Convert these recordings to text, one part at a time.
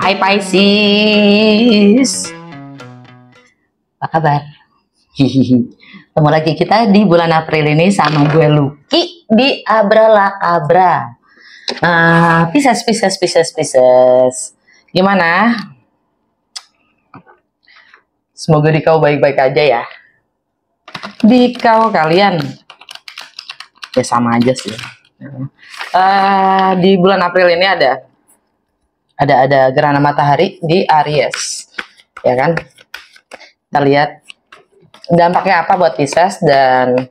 Hai Pisces, apa kabar? Ketemu lagi kita di bulan April ini sama gue Lucky di Abralakabra. Pisces. Gimana? Semoga di kau baik-baik aja ya. Di kau kalian ya sama aja sih. Di bulan April ini ada gerhana matahari di Aries, ya kan? Kita lihat dampaknya apa buat Pisces, dan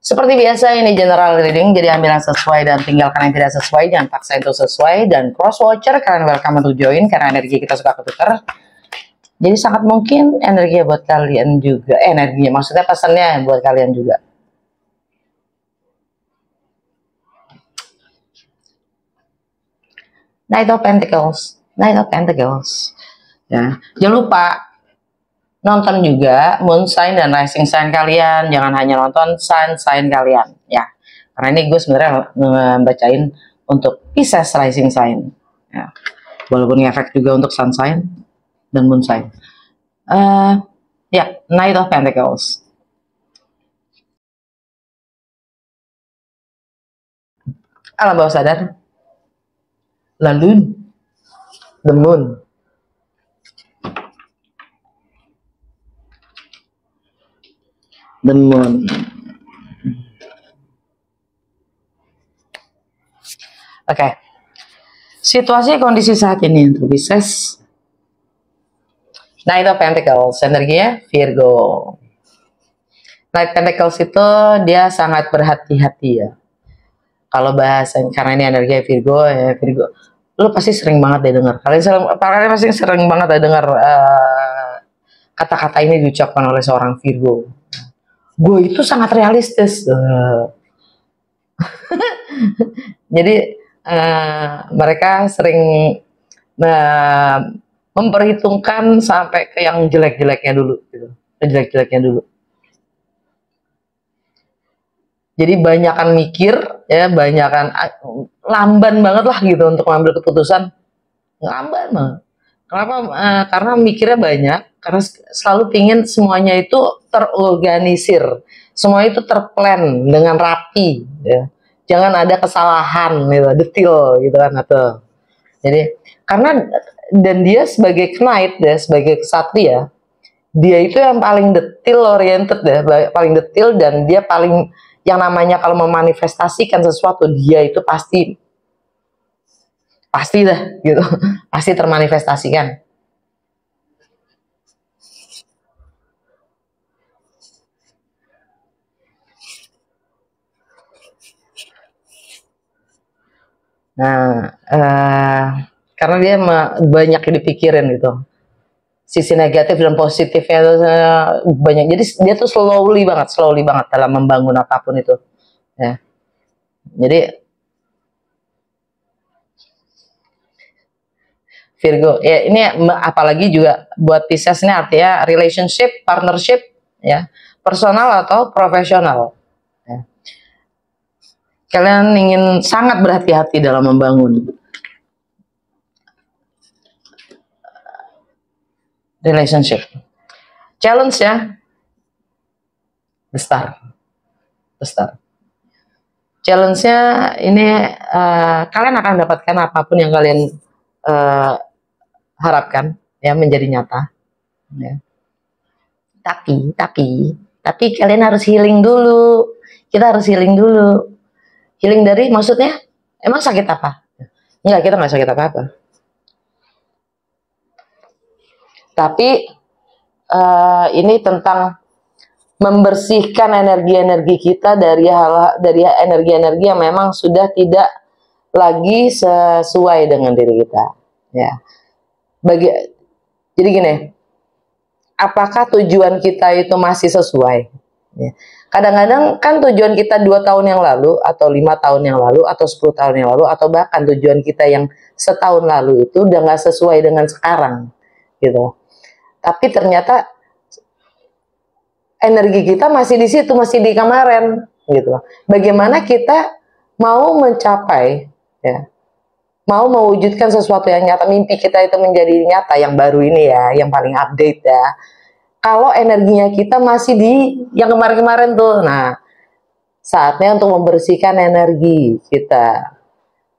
seperti biasa ini general reading, jadi ambil yang sesuai dan tinggalkan yang tidak sesuai, jangan paksa itu sesuai. Dan cross watcher, kalian welcome to join karena energi kita suka ketukar. Jadi sangat mungkin energi buat kalian juga, energinya maksudnya pesannya buat kalian juga. Knight of Pentacles. Ya, jangan lupa nonton juga moon sign dan rising sign kalian. Jangan hanya nonton sign kalian, ya. Karena ini gue sebenarnya membacain untuk Pisces rising sign. Ya. Walaupun efek juga untuk sun sign dan moon sign. Ya, Knight of Pentacles. Alam bawah sadar. Lalu the moon. Oke. Situasi kondisi saat ini untuk Pisces. Knight of Pentacles, energinya Virgo. Knight Pentacles itu dia sangat berhati-hati ya. Kalau bahasanya, karena ini energi Virgo, ya Virgo, lu pasti sering banget deh dengar. Kalian pasti sering banget deh dengar kata-kata ini diucapkan oleh seorang Virgo. Gue itu sangat realistis. Jadi mereka sering memperhitungkan sampai ke yang jelek-jeleknya dulu, gitu. Jadi banyakan mikir, ya banyakan lamban banget lah gitu untuk mengambil keputusan, lamban banget. Kenapa? Karena mikirnya banyak, karena selalu pingin semuanya itu terorganisir, semua itu terplan dengan rapi, ya. Jangan ada kesalahan, gitu, detail gitu kan, atau jadi karena dan dia sebagai knight, ya sebagai ksatria, dia itu yang paling detail oriented deh, paling detail, dan dia paling yang namanya kalau memanifestasikan sesuatu, dia itu pasti dah gitu, pasti termanifestasikan. Nah, karena dia banyak dipikirin gitu, sisi negatif dan positifnya itu banyak. Jadi dia tuh slowly banget dalam membangun apapun itu, ya. Jadi Virgo, ya ini apalagi juga buat Pisces ini artinya relationship, partnership, ya, personal atau profesional. Ya. Kalian ingin sangat berhati-hati dalam membangun relationship. Challenge ya, the star. Challenge-nya ini kalian akan mendapatkan apapun yang kalian harapkan, ya, menjadi nyata, ya. Tapi kalian harus healing dulu. Kita harus healing dulu. Healing dari, maksudnya emang sakit apa? Enggak, kita nggak sakit apa-apa. Tapi ini tentang membersihkan energi-energi kita dari energi-energi yang memang sudah tidak lagi sesuai dengan diri kita, ya. Jadi gini, apakah tujuan kita itu masih sesuai? Ya. Kadang-kadang kan tujuan kita 2 tahun yang lalu, atau 5 tahun yang lalu, atau 10 tahun yang lalu, atau bahkan tujuan kita yang setahun lalu itu udah nggak sesuai dengan sekarang, gitu. Tapi ternyata energi kita masih di situ, masih di kemarin, gitu. Bagaimana kita mau mencapai, ya, mau mewujudkan sesuatu yang nyata, mimpi kita itu menjadi nyata, yang baru ini ya, yang paling update ya. Kalau energinya kita masih di yang kemarin-kemarin tuh, nah saatnya untuk membersihkan energi kita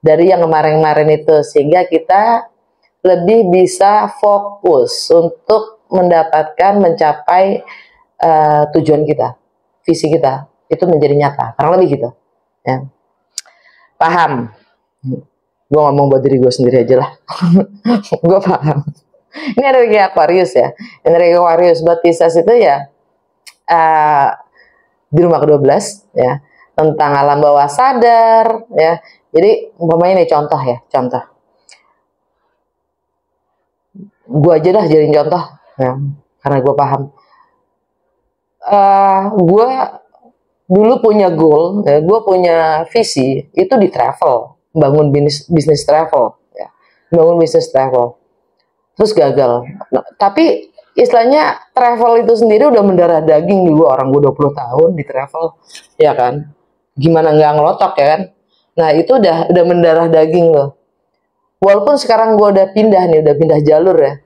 dari yang kemarin-kemarin itu, sehingga kita lebih bisa fokus untuk mendapatkan, mencapai tujuan kita, visi kita itu menjadi nyata, kurang lebih gitu ya. Paham? Gue ngomong buat diri gue sendiri aja lah. Gue paham. Ini energi Aquarius ya, energi Aquarius buat Pisces itu ya di rumah ke-12 ya, tentang alam bawah sadar ya. Jadi umpamanya nih contoh ya, contoh. Gue aja dah jadiin contoh ya, karena gue paham. Gue dulu punya goal, ya, gue punya visi itu di travel, bangun bisnis travel, ya, bangun bisnis travel, terus gagal. Nah, tapi istilahnya travel itu sendiri udah mendarah daging juga, orang gue 20 tahun di travel, ya kan? Gimana nggak ngelotok ya kan? Nah itu udah mendarah daging loh. Walaupun sekarang gue udah pindah nih, udah pindah jalur ya,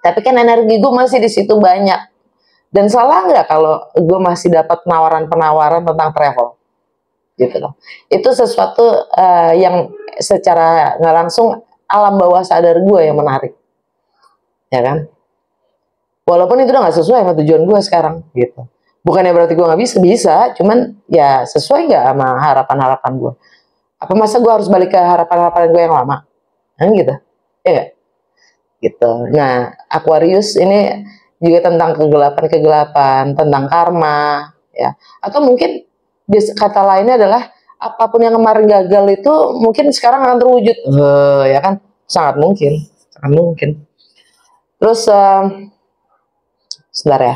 tapi kan energi gue masih di situ banyak. Dan salah nggak kalau gue masih dapat penawaran-penawaran tentang travel, gitu loh. Itu sesuatu yang secara nggak langsung alam bawah sadar gue yang menarik, ya kan? Walaupun itu udah nggak sesuai sama tujuan gue sekarang, gitu. Bukannya berarti gue nggak bisa, cuman ya sesuai nggak sama harapan-harapan gue. Apa masa gue harus balik ke harapan-harapan gue yang lama? Kan gitu, ya nggak? Gitu. Nah, Aquarius ini juga tentang kegelapan-kegelapan, tentang karma, ya. Atau mungkin kata lainnya adalah apapun yang kemarin gagal itu mungkin sekarang akan terwujud, ya kan? Sangat mungkin, sangat mungkin. Terus, sebentar ya,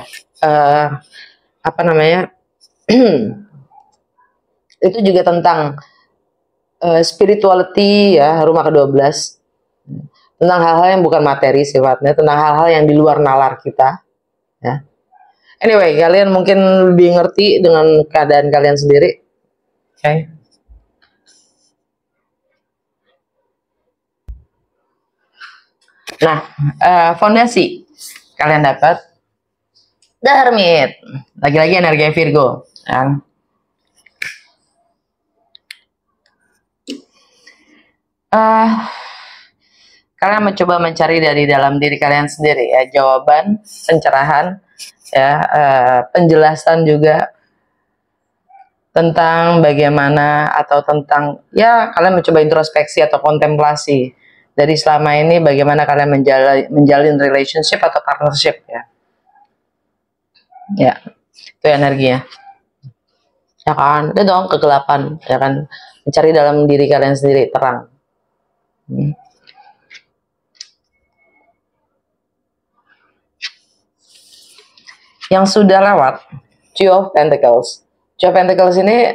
apa namanya? Itu juga tentang spirituality ya, rumah ke-12. Tentang hal-hal yang bukan materi sifatnya, tentang hal-hal yang di luar nalar kita ya. Anyway, kalian mungkin lebih ngerti dengan keadaan kalian sendiri. Oke. Okay. Nah, fondasi kalian dapat The Hermit. Lagi-lagi energi Virgo ya. Kalian mencoba mencari dari dalam diri kalian sendiri ya, jawaban, pencerahan ya, penjelasan juga tentang bagaimana, atau tentang ya kalian mencoba introspeksi atau kontemplasi dari selama ini bagaimana kalian menjalin relationship atau partnership ya. Ya, itu energinya. Ya kan, itu dong kegelapan ya kan, mencari dalam diri kalian sendiri terang. Yang sudah lewat, Two of Pentacles. Two of Pentacles ini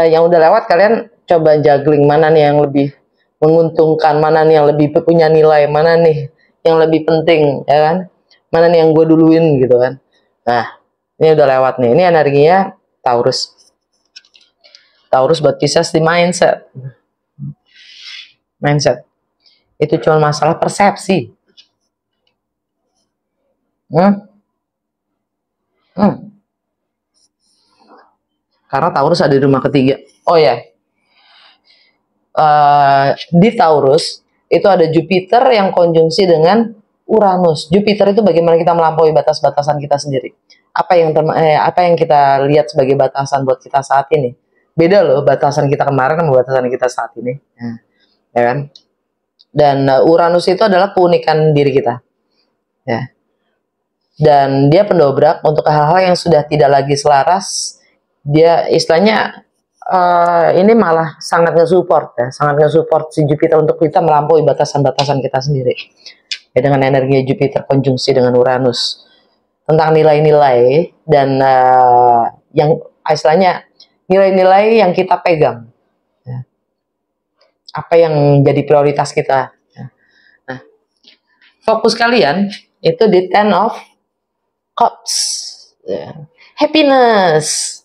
yang udah lewat, kalian coba juggling mana nih yang lebih menguntungkan, mana nih yang lebih punya nilai, mana nih yang lebih penting, ya kan? Mana nih yang gue duluin gitu kan? Nah, ini udah lewat nih. Ini energinya Taurus. Taurus buat Pisces di mindset. Mindset. Itu cuma masalah persepsi. Karena Taurus ada di rumah ketiga. Oh ya, di Taurus itu ada Jupiter yang konjungsi dengan Uranus. Jupiter itu bagaimana kita melampaui batas-batasan kita sendiri. Apa yang kita lihat sebagai batasan buat kita saat ini. Beda loh batasan kita kemarin sama batasan kita saat ini. Ya kan? Dan Uranus itu adalah keunikan diri kita. Ya. Dan dia pendobrak untuk hal-hal yang sudah tidak lagi selaras. Dia istilahnya ini malah sangat nge-support ya, sangat nge-support si Jupiter untuk kita melampaui batasan-batasan kita sendiri. Ya, dengan energi Jupiter konjungsi dengan Uranus. Tentang nilai-nilai dan yang istilahnya nilai-nilai yang kita pegang. Ya. Apa yang jadi prioritas kita. Ya. Nah, fokus kalian itu di Ten of Cups. Ya. Happiness.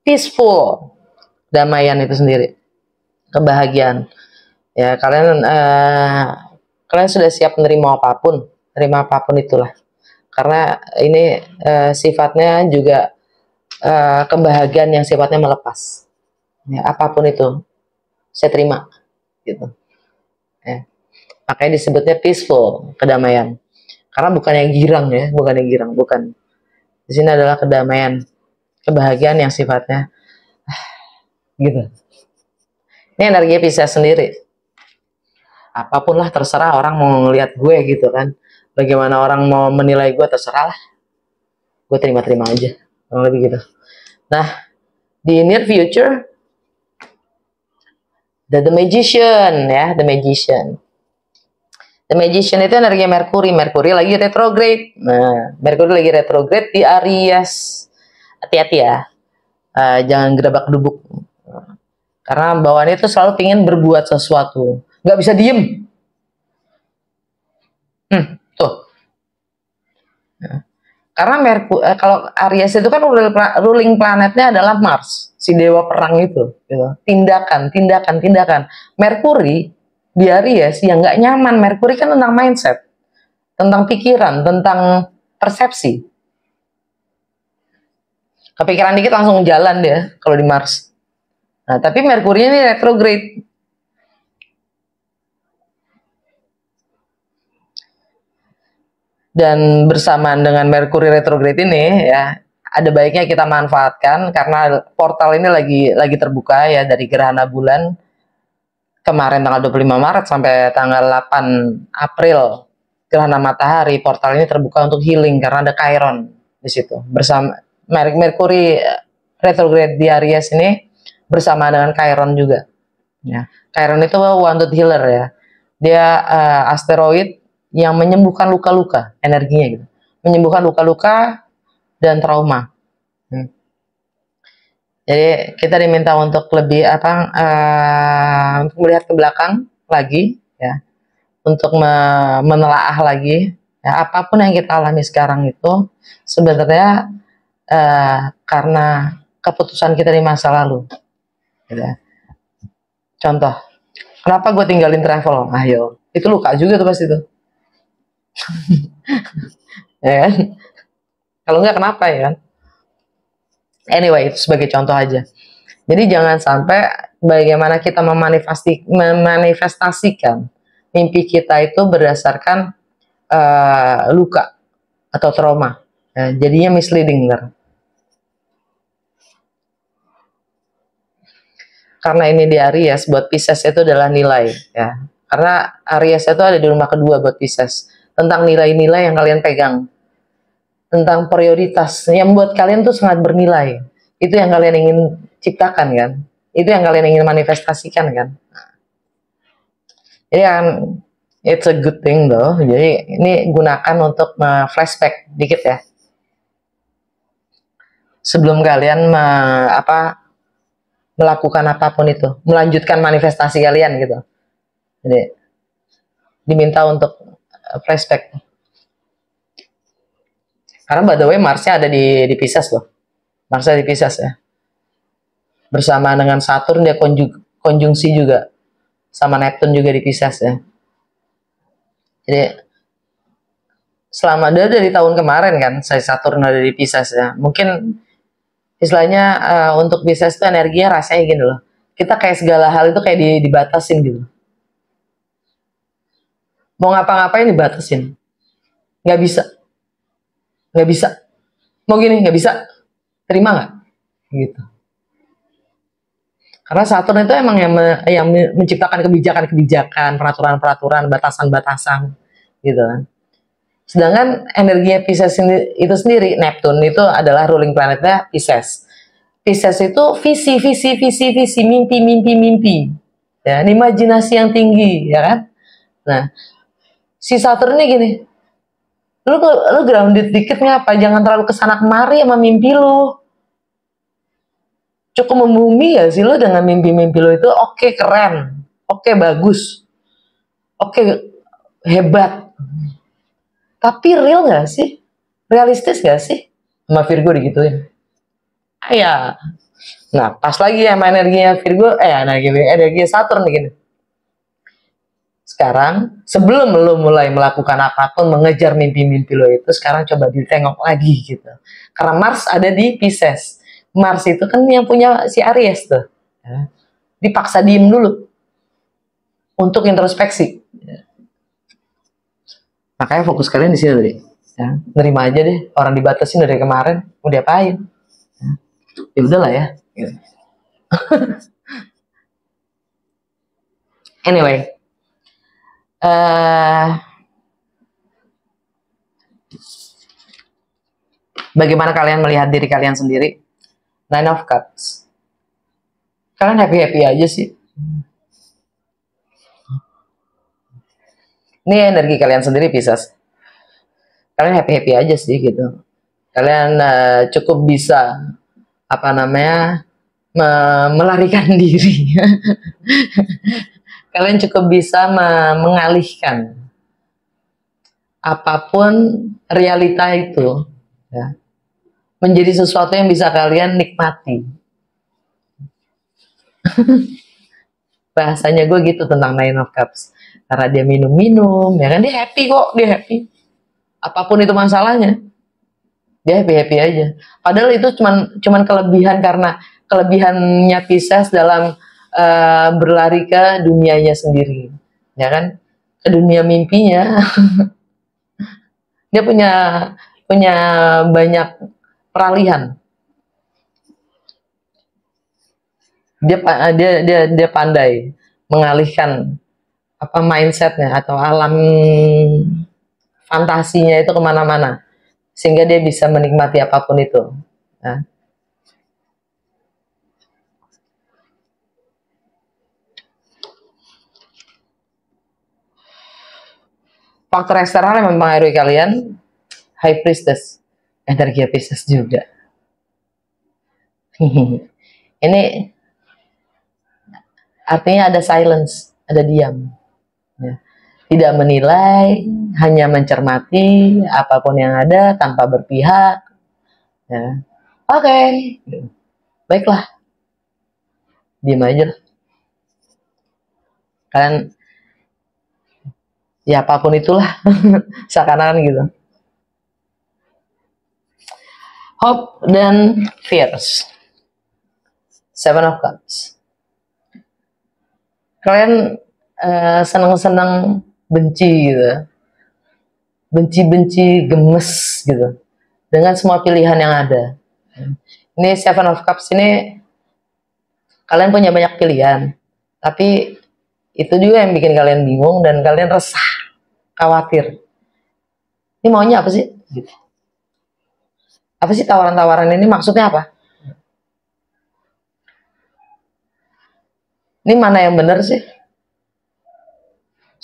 Peaceful. Damaian itu sendiri. Kebahagiaan. Ya, kalian sudah siap menerima apapun itulah. Karena ini sifatnya juga kebahagiaan yang sifatnya melepas. Ya, apapun itu, saya terima, gitu. Ya. Makanya disebutnya peaceful, kedamaian. Karena bukan yang girang ya, bukan yang girang, bukan. Di sini adalah kedamaian, kebahagiaan yang sifatnya gitu. Ini energi Pisces sendiri. Apapun lah terserah orang mau ngelihat gue gitu kan. Bagaimana orang mau menilai gue terserah lah. Gue terima-terima aja. Kurang lebih gitu. Nah, di near future, the magician ya, the magician. The magician itu energi Merkuri. Merkuri lagi retrograde. Nah, Merkuri lagi retrograde di Aries. Hati-hati ya. Jangan gedabak-gedubuk. Karena bawaannya itu selalu ingin berbuat sesuatu. Nggak bisa diem. Tuh. Nah, karena kalau Aries itu kan ruling planetnya adalah Mars, si dewa perang itu. Gitu. Tindakan. Merkuri di Aries yang nggak nyaman. Merkuri kan tentang mindset, tentang pikiran, tentang persepsi. Kepikiran dikit langsung jalan dia kalau di Mars. Nah, tapi Merkuri ini retrograde. Dan bersamaan dengan Merkuri retrograde ini ya, ada baiknya kita manfaatkan karena portal ini lagi terbuka ya dari gerhana bulan kemarin tanggal 25 Maret sampai tanggal 8 April. Gerhana matahari, portal ini terbuka untuk healing karena ada Chiron di situ. Bersama Merkuri retrograde di Aries ini bersama dengan Chiron juga. Ya. Chiron itu wanted healer ya. Dia asteroid yang menyembuhkan luka-luka, energinya gitu. Menyembuhkan luka-luka dan trauma. Jadi kita diminta untuk lebih untuk melihat ke belakang lagi ya. Untuk menelaah lagi ya, apapun yang kita alami sekarang itu sebenarnya karena keputusan kita di masa lalu. Gitu ya. Contoh, kenapa gue tinggalin travel? Ayo, itu luka juga tuh pasti tuh. Ya kan? Kalau enggak kenapa ya kan? Anyway, itu sebagai contoh aja. Jadi jangan sampai bagaimana kita memanifestasikan mimpi kita itu berdasarkan luka atau trauma. Ya, jadinya misleading kan? Karena ini di Aries, buat Pisces itu adalah nilai ya. Karena Aries itu ada di rumah kedua buat Pisces. Tentang nilai-nilai yang kalian pegang. Tentang prioritas yang buat kalian tuh sangat bernilai. Itu yang kalian ingin ciptakan kan. Itu yang kalian ingin manifestasikan kan. Jadi kan it's a good thing though. Jadi ini gunakan untuk flashback dikit ya. Sebelum kalian melakukan apapun itu, melanjutkan manifestasi kalian gitu. Jadi diminta untuk flashback. Karena by the way Marsnya ada di Pisces loh. Marsnya di Pisces ya. Bersama dengan Saturn dia konjungsi juga. Sama Neptune juga di Pisces ya. Jadi selama dari tahun kemarin kan saya Saturn ada di Pisces ya. Mungkin istilahnya untuk Pisces itu energinya rasanya gini loh. Kita kayak segala hal itu kayak dibatasin gitu. Mau ngapa-ngapain dibatasin. Nggak bisa. Mau gini nggak bisa. Terima nggak? Gitu. Karena Saturn itu emang yang menciptakan kebijakan-kebijakan, peraturan-peraturan, batasan-batasan, gitu kan. Sedangkan energi Pisces itu sendiri, Neptune itu adalah ruling planetnya Pisces. Pisces itu visi, mimpi, ya, imajinasi yang tinggi, ya kan. Nah, si Saturn ini gini, lu grounded dikit ngapa? Jangan terlalu kesana kemari sama mimpi lu. Cukup membumi ya sih lo dengan mimpi-mimpi lo itu oke, keren, oke, bagus, oke, hebat. Tapi real gak sih? Realistis gak sih? Sama Virgo digituin. Ya. Nah pas lagi ya sama energinya Virgo, energi Saturn gini. Sekarang, sebelum lo mulai melakukan apapun, mengejar mimpi-mimpi lo itu, sekarang coba ditengok lagi gitu. Karena Mars ada di Pisces. Mars itu kan yang punya si Aries tuh. Ya. Dipaksa diem dulu untuk introspeksi. Ya. Makanya fokus kalian di sini deh. Ya. Nerima aja deh, orang dibatasin dari kemarin, mau diapain? Ya, ya udahlah ya. Anyway, bagaimana kalian melihat diri kalian sendiri? Nine of Cups. Kalian happy-happy aja sih. Ini energi kalian sendiri, Pisces. Kalian happy-happy aja sih gitu. Kalian cukup bisa apa namanya melarikan diri. Kalian cukup bisa mengalihkan apapun realita itu, ya, menjadi sesuatu yang bisa kalian nikmati. Bahasanya gue gitu tentang Nine of Cups. Karena dia minum-minum, ya kan, dia happy kok, dia happy. Apapun itu masalahnya, dia happy-happy aja. Padahal itu cuman kelebihan, karena kelebihannya Pisces dalam berlari ke dunianya sendiri, ya kan, ke dunia mimpinya. Dia punya banyak peralihan. Dia pandai mengalihkan apa mindsetnya atau alam fantasinya itu kemana-mana, sehingga dia bisa menikmati apapun itu. Nah, faktor eksternal yang mempengaruhi kalian, High Priestess, energi Pisces juga. Ini artinya ada silence, ada diam, ya. Tidak menilai, hanya mencermati apapun yang ada tanpa berpihak, ya. Oke, baiklah, diam aja lah. Kalian ya apapun itulah, seakan-akan gitu. Hope dan fears. Seven of Cups. Kalian senang-senang benci gitu, benci-benci, gemes gitu dengan semua pilihan yang ada. Ini Seven of Cups ini, kalian punya banyak pilihan, tapi itu juga yang bikin kalian bingung dan kalian resah, khawatir. Ini maunya apa sih? Gitu. Apa sih tawaran-tawaran ini, maksudnya apa? Ini mana yang benar sih?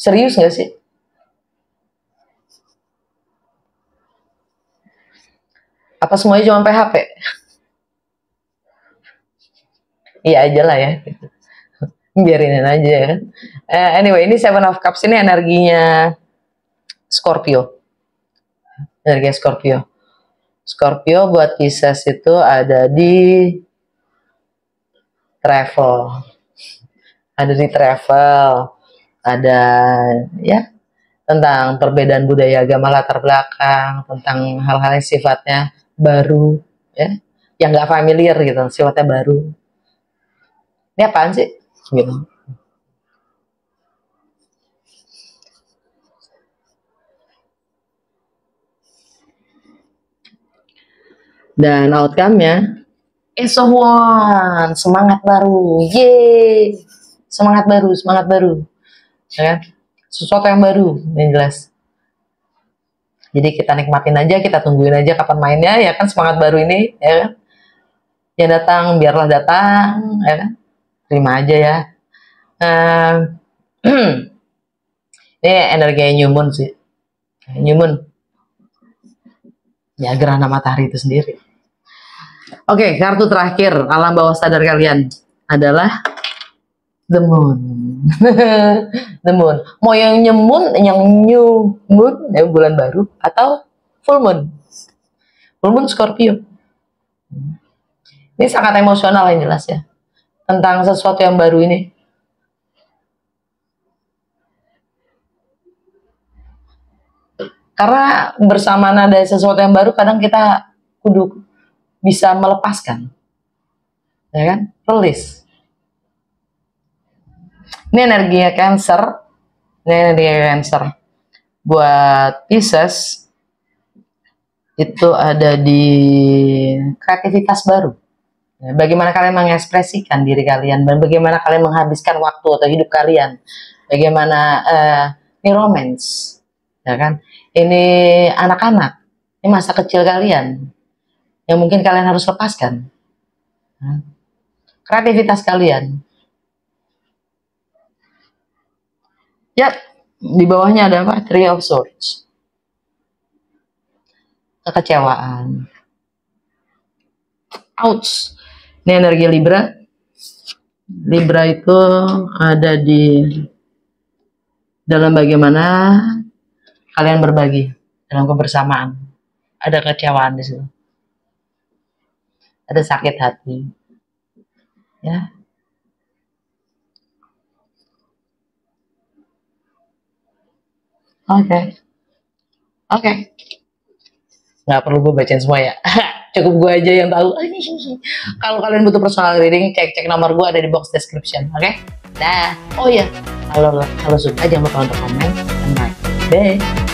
Serius nggak sih? Apa semuanya cuma PHP? Iya aja lah ya. Biarinin aja ya kan. Anyway, ini Seven of Cups ini energinya Scorpio. Energi Scorpio. Scorpio buat Pisces itu ada di travel. Ada di travel. Ada ya tentang perbedaan budaya, agama, latar belakang, tentang hal-hal yang sifatnya baru, ya, yang nggak familiar gitu, sifatnya baru. Ini apaan sih? Gitu. Dan outcome-nya, someone, semangat baru, yeay, semangat baru, ya kan? Sesuatu yang baru, yang jelas. Jadi kita nikmatin aja, kita tungguin aja kapan mainnya, ya kan, semangat baru ini, ya kan? Yang datang, biarlah datang, ya kan? Terima aja ya. Ini energi New Moon sih. New Moon, ya, gerhana matahari itu sendiri. Oke, kartu terakhir alam bawah sadar kalian adalah The Moon. The Moon. Mau yang New Moon, ya, bulan baru, atau Full Moon. Full Moon Scorpio. Ini sangat emosional yang jelas ya, tentang sesuatu yang baru ini. Karena bersamaan ada sesuatu yang baru, kadang kita kudu bisa melepaskan, ya kan? Release. Ini energinya Cancer. Ini energinya Cancer. Buat Pisces, itu ada di kreativitas baru. Bagaimana kalian mengekspresikan diri kalian, dan bagaimana kalian menghabiskan waktu atau hidup kalian. Bagaimana ini romance, ya kan? Ini anak-anak, ini masa kecil kalian yang mungkin kalian harus lepaskan. Kreativitas kalian. Yap, di bawahnya ada apa? Three of Swords. Kekecewaan. Ouch. Ini energi Libra. Libra itu ada di dalam bagaimana kalian berbagi dalam kebersamaan. Ada kekecewaan di situ. Ada sakit hati. Ya. Oke. Nggak perlu gue bacain semua ya. Cukup gue aja yang tahu. Kalau kalian butuh personal reading, cek nomor gue ada di box description. Oke? Dah. Oh iya. Kalau suka jangan lupa untuk komen dan like. Bye.